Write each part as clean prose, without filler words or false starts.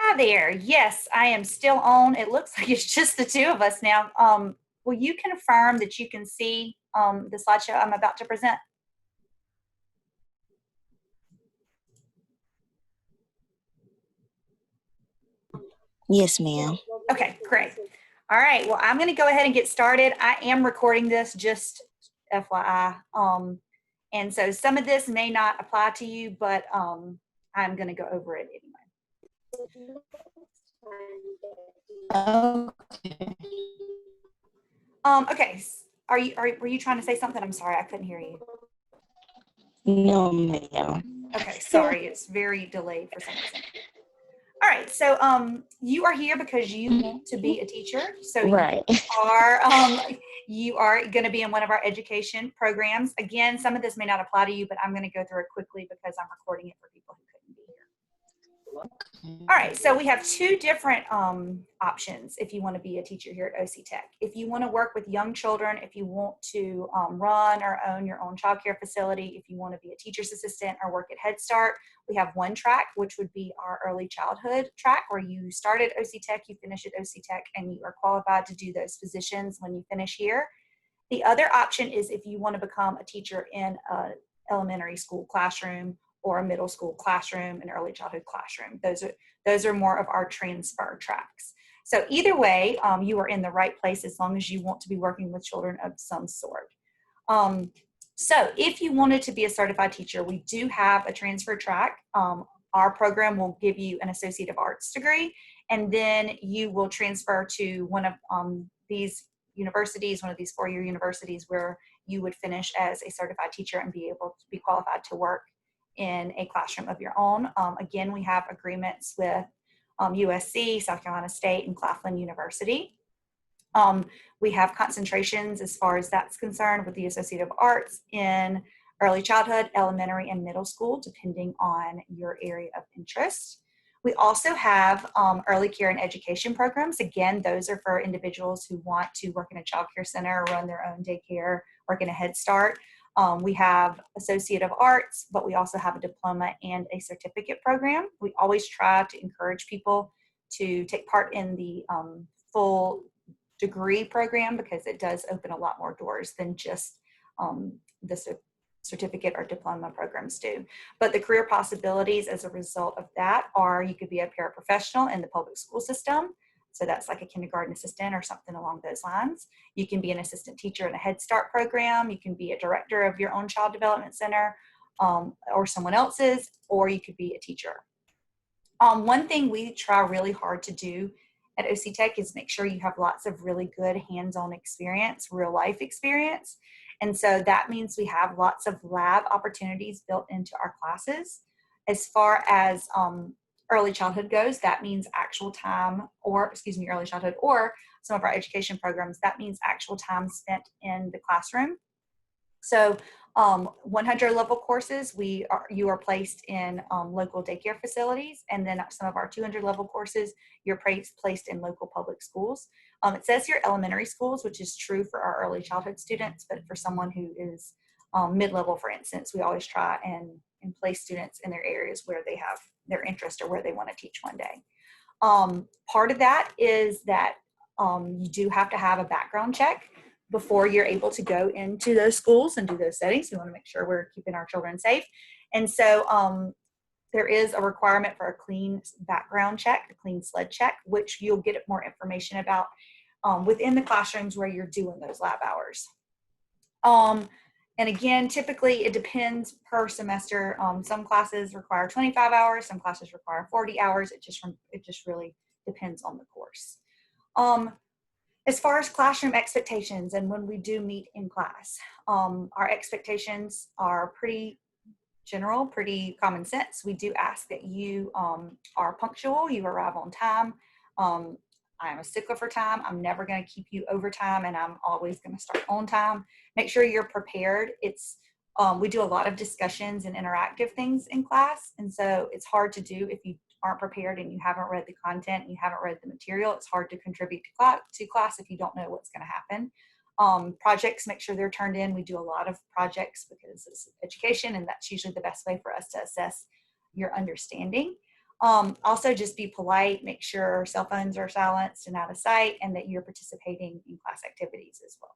Hi there. Yes, I am still on. It looks like it's just the two of us now. Will you confirm that you can see the slideshow I'm about to present? Yes, ma'am. Okay, great. All right. Well, I'm going to go ahead and get started. I am recording this, just FYI. And so some of this may not apply to you, but I'm going to go over it anyway. Okay. Okay. Were you trying to say something? I'm sorry, I couldn't hear you. No, ma'am. Okay, sorry, it's very delayed for some reason. All right, so you are here because you want to be a teacher. So Right. you are going to be in one of our education programs. Again, some of this may not apply to you, but I'm going to go through it quickly because I'm recording it for people who couldn't be here. All right, so we have two different options if you want to be a teacher here at OC Tech. If you want to work with young children, if you want to run or own your own child care facility, if you want to be a teacher's assistant or work at Head Start, we have one track, which would be our early childhood track, where you start at OC Tech, you finish at OC Tech, and you are qualified to do those positions when you finish here. The other option is if you want to become a teacher in an elementary school classroom or a middle school classroom, an early childhood classroom. Those are more of our transfer tracks. So either way, you are in the right place as long as you want to be working with children of some sort. So if you wanted to be a certified teacher, we do have a transfer track. Our program will give you an Associate of Arts degree, and then you will transfer to one of these universities, one of these four-year universities, where you would finish as a certified teacher and be able to be qualified to work in a classroom of your own. Again, we have agreements with USC, South Carolina State, and Claflin University. We have concentrations as far as that's concerned with the Associate of Arts in early childhood, elementary, and middle school, depending on your area of interest. We also have early care and education programs. Again, those are for individuals who want to work in a child care center, run their own daycare, work in a Head Start. We have Associate of Arts, but we also have a diploma and a certificate program. We always try to encourage people to take part in the full degree program because it does open a lot more doors than just the certificate or diploma programs do. But the career possibilities as a result of that are you could be a paraprofessional in the public school system. So that's like a kindergarten assistant or something along those lines. You can be an assistant teacher in a Head Start program. You can be a director of your own child development center or someone else's, or you could be a teacher. One thing we try really hard to do at OC Tech is make sure you have lots of really good hands-on experience, real life experience. And so that means we have lots of lab opportunities built into our classes. As far as early childhood goes, that means actual time, early childhood or some of our education programs, that means actual time spent in the classroom. So 100 level courses, you are placed in local daycare facilities, and then some of our 200 level courses, you're placed in local public schools. It says here elementary schools, which is true for our early childhood students, but for someone who is mid-level, for instance, we always try and place students in their areas where they have their interest or where they want to teach one day. Part of that is that you do have to have a background check before you're able to go into those schools and do those settings. We want to make sure we're keeping our children safe. And so there is a requirement for a clean background check, a clean SLED check, which you'll get more information about within the classrooms where you're doing those lab hours. And again, typically it depends per semester. Some classes require 25 hours, some classes require 40 hours. It just really depends on the course. As far as classroom expectations and when we do meet in class, our expectations are pretty general, pretty common sense. We do ask that you are punctual, you arrive on time. I am a stickler for time. I'm never going to keep you over time, and I'm always going to start on time. Make sure you're prepared. We do a lot of discussions and interactive things in class, and so it's hard to do if you aren't prepared and you haven't read the content, and you haven't read the material. It's hard to contribute to class if you don't know what's going to happen. Projects, make sure they're turned in. We do a lot of projects because it's education, and that's usually the best way for us to assess your understanding. Also, just be polite, make sure cell phones are silenced and out of sight, and that you're participating in class activities as well.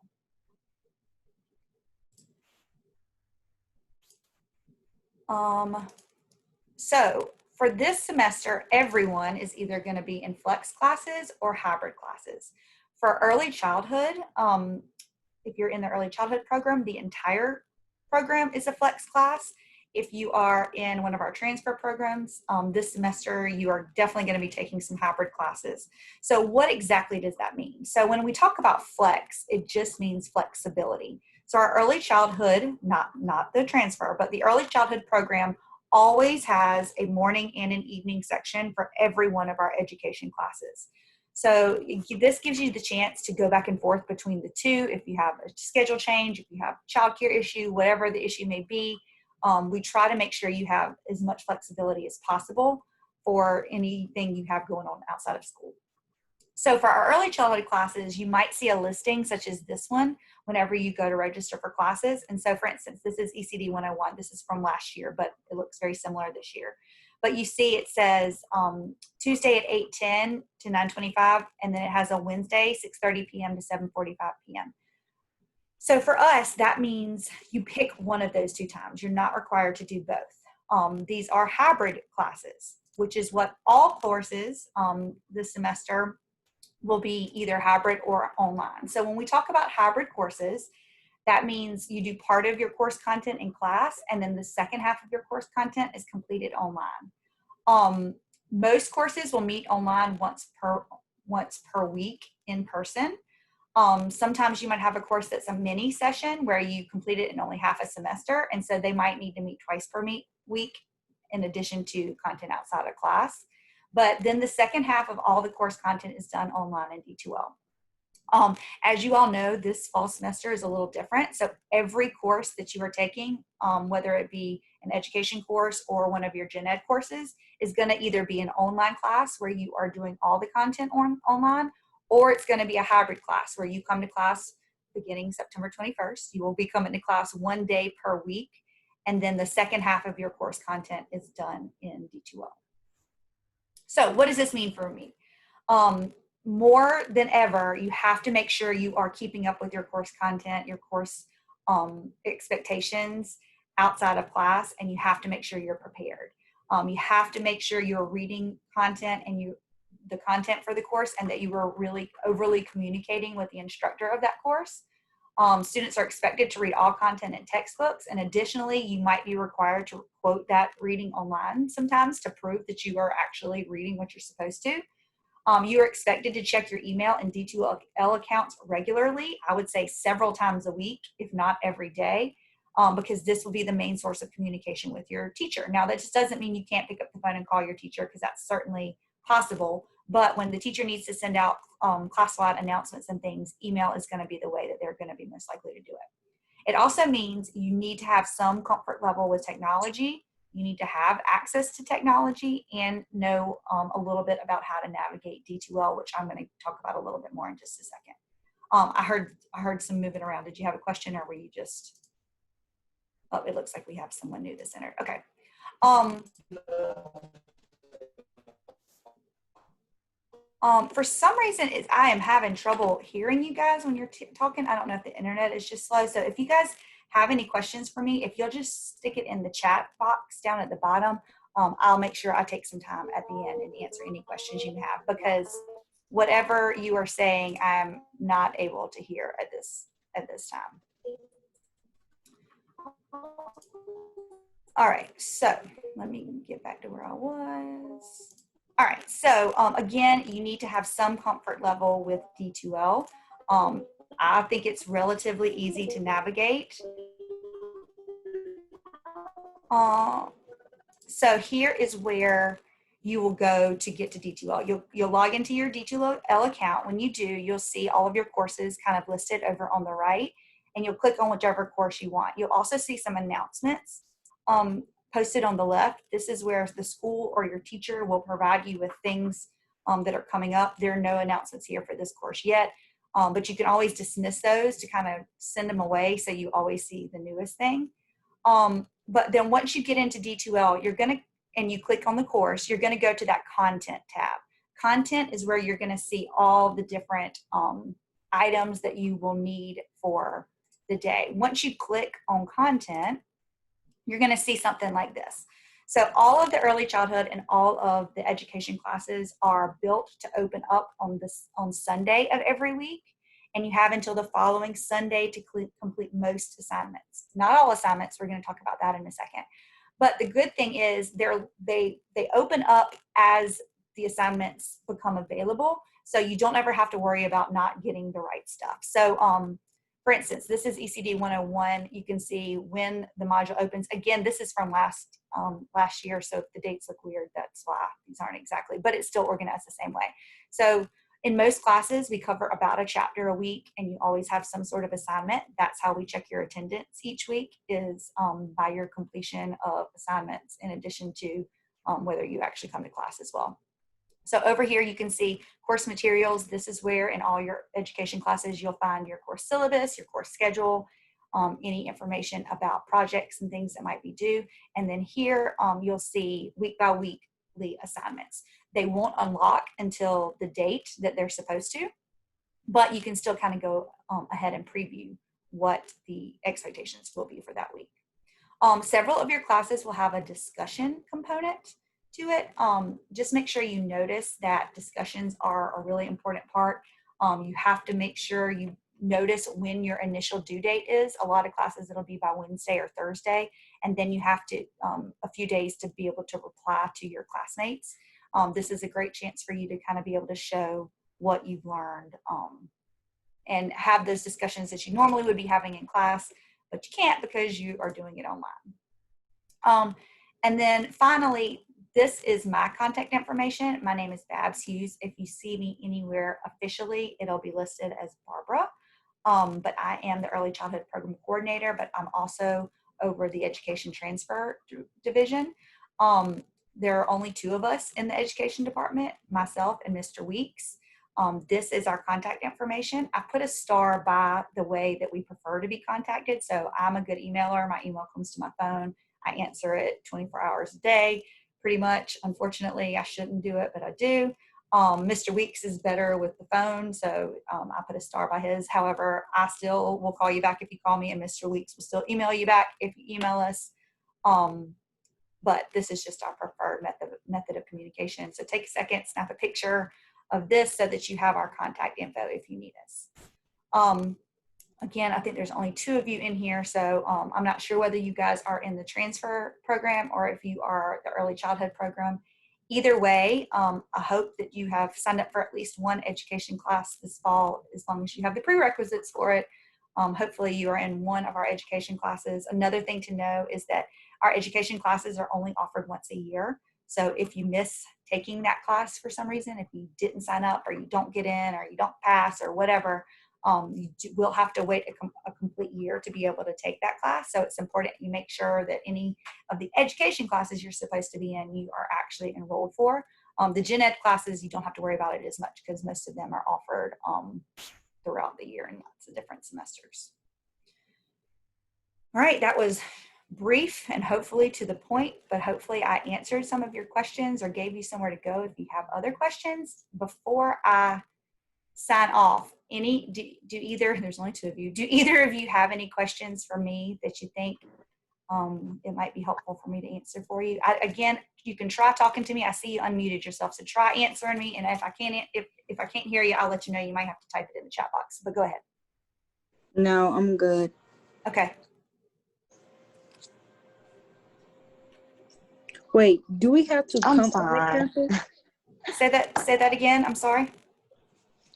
So for this semester, everyone is either going to be in flex classes or hybrid classes. For early childhood, if you're in the early childhood program, the entire program is a flex class. If you are in one of our transfer programs, this semester, you are definitely going to be taking some hybrid classes. So what exactly does that mean? So when we talk about flex, it just means flexibility. So our early childhood, not the transfer, but the early childhood program always has a morning and an evening section for every one of our education classes. So this gives you the chance to go back and forth between the two. If you have a schedule change, if you have a childcare issue, whatever the issue may be, we try to make sure you have as much flexibility as possible for anything you have going on outside of school. So for our early childhood classes, you might see a listing such as this one whenever you go to register for classes. And so for instance, this is ECD 101. This is from last year, but it looks very similar this year. But you see it says Tuesday at 8:10 to 9:25, and then it has a Wednesday, 6:30 p.m. to 7:45 p.m. So for us, that means you pick one of those two times. You're not required to do both. These are hybrid classes, which is what all courses this semester will be either hybrid or online. So when we talk about hybrid courses, that means you do part of your course content in class, and then the second half of your course content is completed online. Most courses will meet online once per week in person. Sometimes you might have a course that's a mini session where you complete it in only half a semester, and so they might need to meet twice per week in addition to content outside of class. But then the second half of all the course content is done online in D2L. As you all know, this fall semester is a little different. So every course that you are taking, whether it be an education course or one of your gen ed courses, is going to either be an online class where you are doing all the content online, or it's going to be a hybrid class where you come to class beginning September 21st. You will be coming to class one day per week, and then the second half of your course content is done in D2L. So what does this mean for me? More than ever, you have to make sure you are keeping up with your course content, your course expectations outside of class, and you have to make sure you're prepared. You have to make sure you're reading content and the content for the course, and that you are really overly communicating with the instructor of that course. Students are expected to read all content in textbooks, and additionally, you might be required to quote that reading online sometimes to prove that you are actually reading what you're supposed to. You are expected to check your email and D2L accounts regularly. I would say several times a week, if not every day, because this will be the main source of communication with your teacher. Now, that just doesn't mean you can't pick up the phone and call your teacher, because that's certainly possible. But when the teacher needs to send out class-wide announcements and things, email is going to be the way that they're going to be most likely to do it. It also means you need to have some comfort level with technology. You need to have access to technology and know a little bit about how to navigate D2L, which I'm going to talk about a little bit more in just a second. I heard some moving around. Did you have a question, or were you just? Oh, it looks like we have someone new that's entered. Okay. For some reason, I am having trouble hearing you guys when you're talking. I don't know if the internet is just slow. So if you guys have any questions for me, if you'll just stick it in the chat box down at the bottom, I'll make sure I take some time at the end and answer any questions you have, because whatever you are saying, I'm not able to hear at this time. All right, so let me get back to where I was. All right, so again, you need to have some comfort level with D2L. I think it's relatively easy to navigate. So here is where you will go to get to D2L. You'll log into your D2L account. When you do, you'll see all of your courses kind of listed over on the right, and you'll click on whichever course you want. You'll also see some announcements posted on the left. This is where the school or your teacher will provide you with things that are coming up. There are no announcements here for this course yet, but you can always dismiss those to kind of send them away so you always see the newest thing. But then once you get into D2L, you're going to and you click on the course, you're going to go to that content tab. Content is where you're going to see all the different items that you will need for the day. Once you click on content, you're going to see something like this. So all of the early childhood and all of the education classes are built to open up on Sunday of every week. And you have until the following Sunday to complete most assignments. Not all assignments, we're going to talk about that in a second. But the good thing is they open up as the assignments become available. So you don't ever have to worry about not getting the right stuff. So for instance, this is ECD 101. You can see when the module opens. Again, this is from last year, so if the dates look weird, that's why these aren't exactly, but it's still organized the same way. So in most classes, we cover about a chapter a week, and you always have some sort of assignment. That's how we check your attendance each week, is by your completion of assignments, in addition to whether you actually come to class as well. So over here, you can see course materials. This is where in all your education classes, you'll find your course syllabus, your course schedule, any information about projects and things that might be due. And then here, you'll see week by weekly assignments. They won't unlock until the date that they're supposed to, but you can still kind of go ahead and preview what the expectations will be for that week. Several of your classes will have a discussion component to it. Just make sure you notice that discussions are a really important part. You have to make sure you notice when your initial due date is. A lot of classes, it'll be by Wednesday or Thursday, and then you have to a few days to be able to reply to your classmates. This is a great chance for you to kind of be able to show what you've learned and have those discussions that you normally would be having in class, but you can't because you are doing it online. And then finally, this is my contact information. My name is Babs Hughes. If you see me anywhere officially, it'll be listed as Barbara. But I am the Early Childhood Program Coordinator, but I'm also over the Education Transfer Division. There are only 2 of us in the Education Department, myself and Mr. Weeks. This is our contact information. I put a star by the way that we prefer to be contacted. So I'm a good emailer. My email comes to my phone. I answer it 24 hours a day. Pretty much. Unfortunately, I shouldn't do it, but I do. Mr. Weeks is better with the phone, so I put a star by his. However, I still will call you back if you call me, and Mr. Weeks will still email you back if you email us. But this is just our preferred method of communication. So take a second, snap a picture of this so that you have our contact info if you need us. Again, I think there's only 2 of you in here, so I'm not sure whether you guys are in the transfer program or if you are the early childhood program. Either way, I hope that you have signed up for at least one education class this fall, as long as you have the prerequisites for it. Hopefully you are in one of our education classes. Another thing to know is that our education classes are only offered once a year. So if you miss taking that class for some reason, if you didn't sign up or you don't get in or you don't pass or whatever, you will have to wait a complete year to be able to take that class. So it's important you make sure that any of the education classes you're supposed to be in, you are actually enrolled for. The gen ed classes, you don't have to worry about it as much because most of them are offered throughout the year in lots of different semesters. All right, that was brief and hopefully to the point, but hopefully I answered some of your questions or gave you somewhere to go if you have other questions. Before I sign off, do either, there's only 2 of you, do either of you have any questions for me that you think it might be helpful for me to answer for you? Again, you can try talking to me. I see you unmuted yourself, so try answering me, and if I can't hear you, I'll let you know. You might have to type it in the chat box, but go ahead. No, I'm good. Okay. Wait, do we have to I'm come on the fine. campus? Say that again. I'm sorry.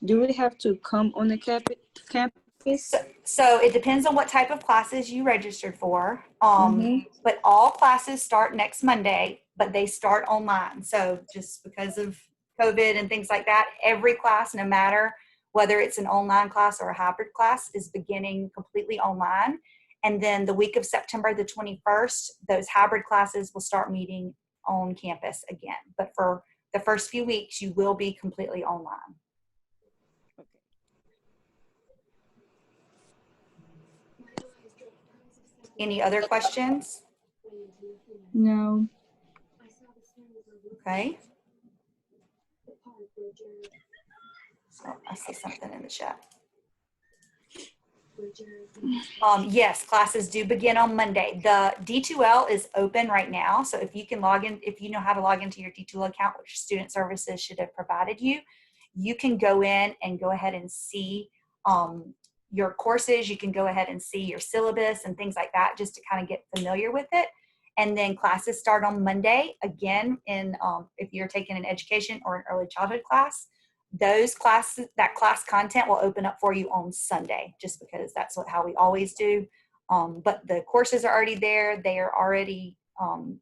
Do we have to come on the campus? So it depends on what type of classes you registered for. But all classes start next Monday, but they start online. So just because of COVID and things like that, every class, no matter whether it's an online class or a hybrid class, is beginning completely online. And then the week of September the 21st, those hybrid classes will start meeting on campus again. But for the first few weeks, you will be completely online. Any other questions? No. Okay. So I see something in the chat. Yes, classes do begin on Monday. The D2L is open right now. So if you can log in, if you know how to log into your D2L account, which Student Services should have provided you, you can go in and go ahead and see your courses. You can go ahead and see your syllabus and things like that just to kind of get familiar with it. And then classes start on Monday again in if you're taking an education or an early childhood class. Those classes, that class content will open up for you on Sunday, just because that's how we always do. But the courses are already there. They are already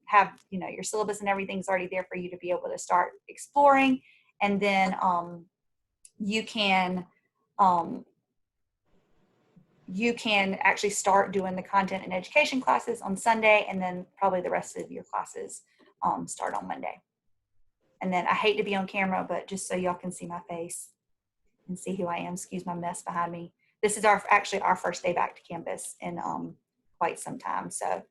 have, you know, your syllabus and everything's already there for you to be able to start exploring. And then you can actually start doing the content and education classes on Sunday, and then probably the rest of your classes start on Monday. And then I hate to be on camera, but just so y'all can see my face and see who I am, excuse my mess behind me. This is actually our first day back to campus in quite some time. So